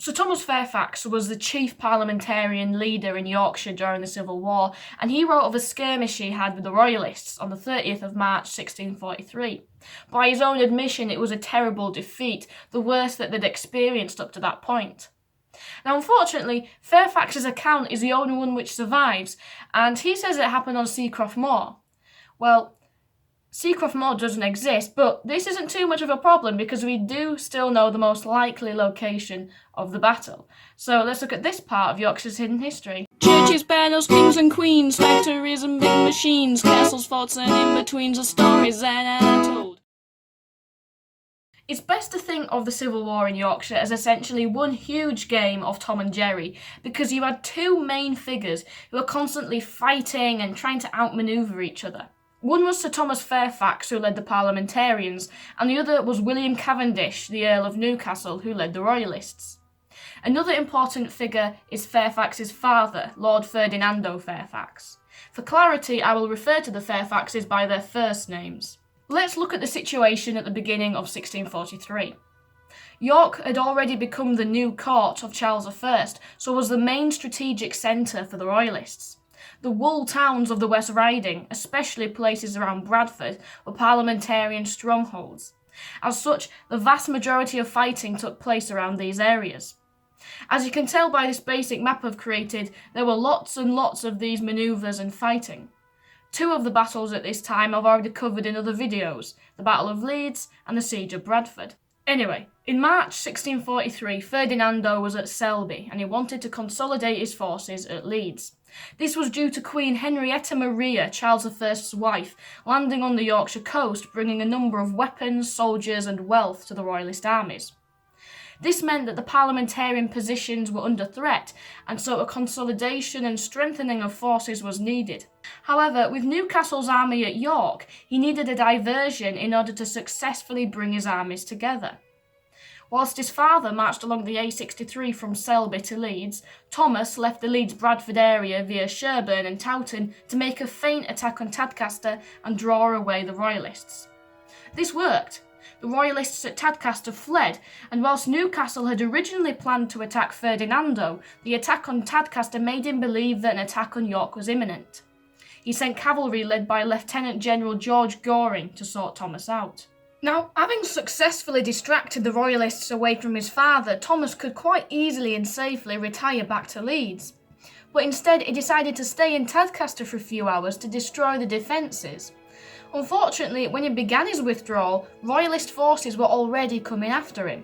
So Thomas Fairfax was the chief parliamentarian leader in Yorkshire during the Civil War, and he wrote of a skirmish he had with the Royalists on the 30th of March 1643. By his own admission, it was a terrible defeat, the worst that they'd experienced up to that point. Now, unfortunately, Fairfax's account is the only one which survives, and he says it happened on Seacroft Moor. Well, Seacroft Moor doesn't exist, but this isn't too much of a problem because we do still know the most likely location of the battle. So let's look at this part of Yorkshire's hidden history. Churches, battles, kings and queens, factories and big machines, castles, forts and in-betweens are stories that are told. It's best to think of the Civil War in Yorkshire as essentially one huge game of Tom and Jerry, because you had two main figures who were constantly fighting and trying to outmaneuver each other. One was Sir Thomas Fairfax, who led the Parliamentarians, and the other was William Cavendish, the Earl of Newcastle, who led the Royalists. Another important figure is Fairfax's father, Lord Ferdinando Fairfax. For clarity, I will refer to the Fairfaxes by their first names. Let's look at the situation at the beginning of 1643. York had already become the new court of Charles I, so was the main strategic centre for the Royalists. The wool towns of the West Riding, especially places around Bradford, were parliamentarian strongholds. As such, the vast majority of fighting took place around these areas. As you can tell by this basic map I've created, there were lots and lots of these manoeuvres and fighting. Two of the battles at this time I've already covered in other videos, the Battle of Leeds and the Siege of Bradford. Anyway, in March 1643, Ferdinando was at Selby and he wanted to consolidate his forces at Leeds. This was due to Queen Henrietta Maria, Charles I's wife, landing on the Yorkshire coast, bringing a number of weapons, soldiers and wealth to the Royalist armies. This meant that the parliamentarian positions were under threat, and so a consolidation and strengthening of forces was needed. However, with Newcastle's army at York, he needed a diversion in order to successfully bring his armies together. Whilst his father marched along the A63 from Selby to Leeds, Thomas left the Leeds-Bradford area via Sherburn and Towton to make a feint attack on Tadcaster and draw away the Royalists. This worked. The Royalists at Tadcaster fled, and whilst Newcastle had originally planned to attack Ferdinando, the attack on Tadcaster made him believe that an attack on York was imminent. He sent cavalry led by Lieutenant General George Goring to sort Thomas out. Now, having successfully distracted the Royalists away from his father, Thomas could quite easily and safely retire back to Leeds. But instead, he decided to stay in Tadcaster for a few hours to destroy the defences. Unfortunately, when he began his withdrawal, Royalist forces were already coming after him.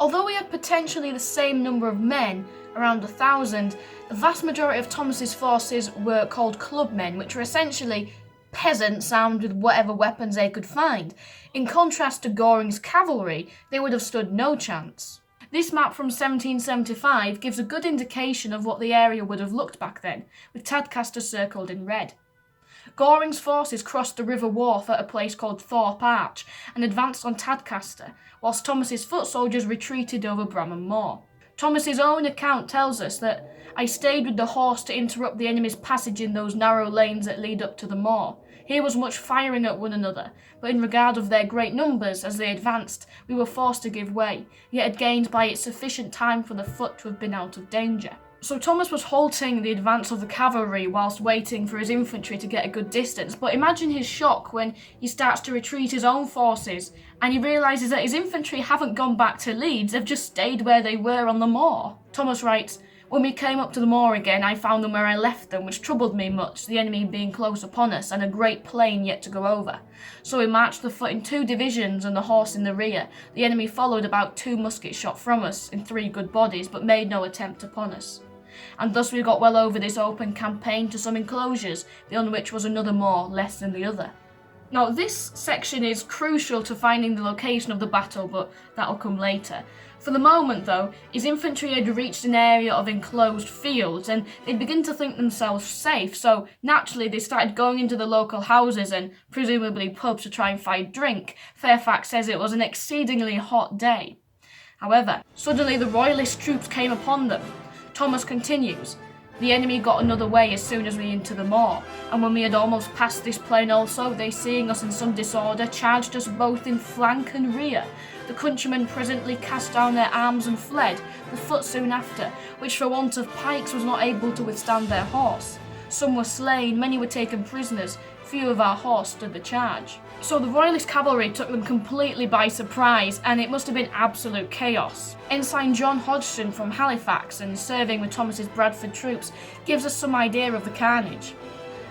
Although he had potentially the same number of men, around 1,000, the vast majority of Thomas's forces were called clubmen, which were essentially peasants armed with whatever weapons they could find. In contrast to Goring's cavalry, they would have stood no chance. This map from 1775 gives a good indication of what the area would have looked back then, with Tadcaster circled in red. Goring's forces crossed the River Wharfe at a place called Thorpe Arch and advanced on Tadcaster, whilst Thomas's foot soldiers retreated over Bramham Moor. Thomas's own account tells us that I stayed with the horse to interrupt the enemy's passage in those narrow lanes that lead up to the moor. Here was much firing at one another, but in regard of their great numbers as they advanced, we were forced to give way, yet had gained by it sufficient time for the foot to have been out of danger. So Thomas was halting the advance of the cavalry whilst waiting for his infantry to get a good distance, but imagine his shock when he starts to retreat his own forces and he realises that his infantry haven't gone back to Leeds, they've just stayed where they were on the moor. Thomas writes, "When we came up to the moor again, I found them where I left them, which troubled me much, the enemy being close upon us, and a great plain yet to go over. So we marched the foot in 2 divisions and the horse in the rear. The enemy followed about 2 musket shot from us, in 3 good bodies, but made no attempt upon us. And thus we got well over this open campaign to some enclosures, beyond which was another moor, less than the other." Now this section is crucial to finding the location of the battle, but that'll come later. For the moment though, his infantry had reached an area of enclosed fields and they'd begin to think themselves safe, so naturally they started going into the local houses and presumably pubs to try and find drink. Fairfax says it was an exceedingly hot day. However, suddenly the Royalist troops came upon them. Thomas continues, "The enemy got another way as soon as we into the moor, and when we had almost passed this plain also, they seeing us in some disorder, charged us both in flank and rear. The countrymen presently cast down their arms and fled, the foot soon after, which for want of pikes was not able to withstand their horse. Some were slain, many were taken prisoners, few of our horse stood the charge. So the Royalist cavalry took them completely by surprise, and it must have been absolute chaos. Ensign John Hodgson from Halifax, and serving with Thomas's Bradford troops, gives us some idea of the carnage.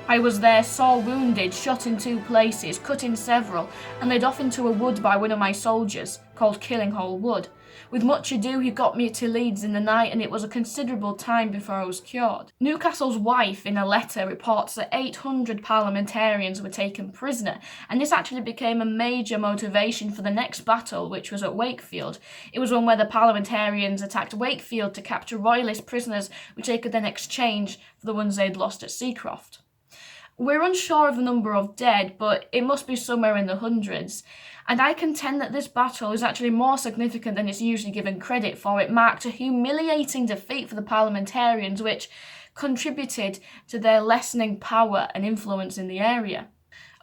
I was there, sore wounded, shot in 2 places, cut in several, and led off into a wood by one of my soldiers, called Killinghall Wood. With much ado he got me to Leeds in the night, and it was a considerable time before I was cured. Newcastle's wife, in a letter, reports that 800 parliamentarians were taken prisoner, and this actually became a major motivation for the next battle, which was at Wakefield. It was one where the parliamentarians attacked Wakefield to capture royalist prisoners, which they could then exchange for the ones they'd lost at Seacroft. We're unsure of the number of dead, but it must be somewhere in the hundreds. And I contend that this battle is actually more significant than it's usually given credit for. It marked a humiliating defeat for the parliamentarians, which contributed to their lessening power and influence in the area.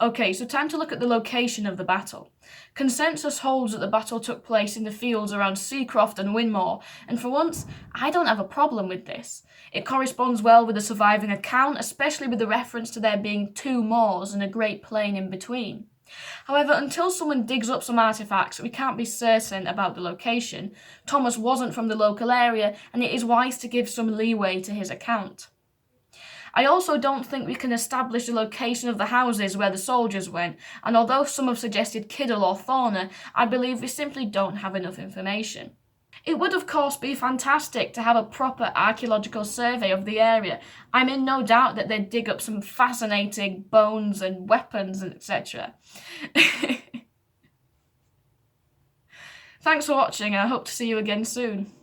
Okay, so time to look at the location of the battle. Consensus holds that the battle took place in the fields around Seacroft and Winmore, and for once, I don't have a problem with this. It corresponds well with the surviving account, especially with the reference to there being 2 moors and a great plain in between. However, until someone digs up some artifacts, we can't be certain about the location. Thomas wasn't from the local area, and it is wise to give some leeway to his account. I also don't think we can establish the location of the houses where the soldiers went, and although some have suggested Kiddle or Thorner, I believe we simply don't have enough information. It would of course be fantastic to have a proper archaeological survey of the area. I'm in no doubt that they'd dig up some fascinating bones and weapons and etc. Thanks for watching, and I hope to see you again soon.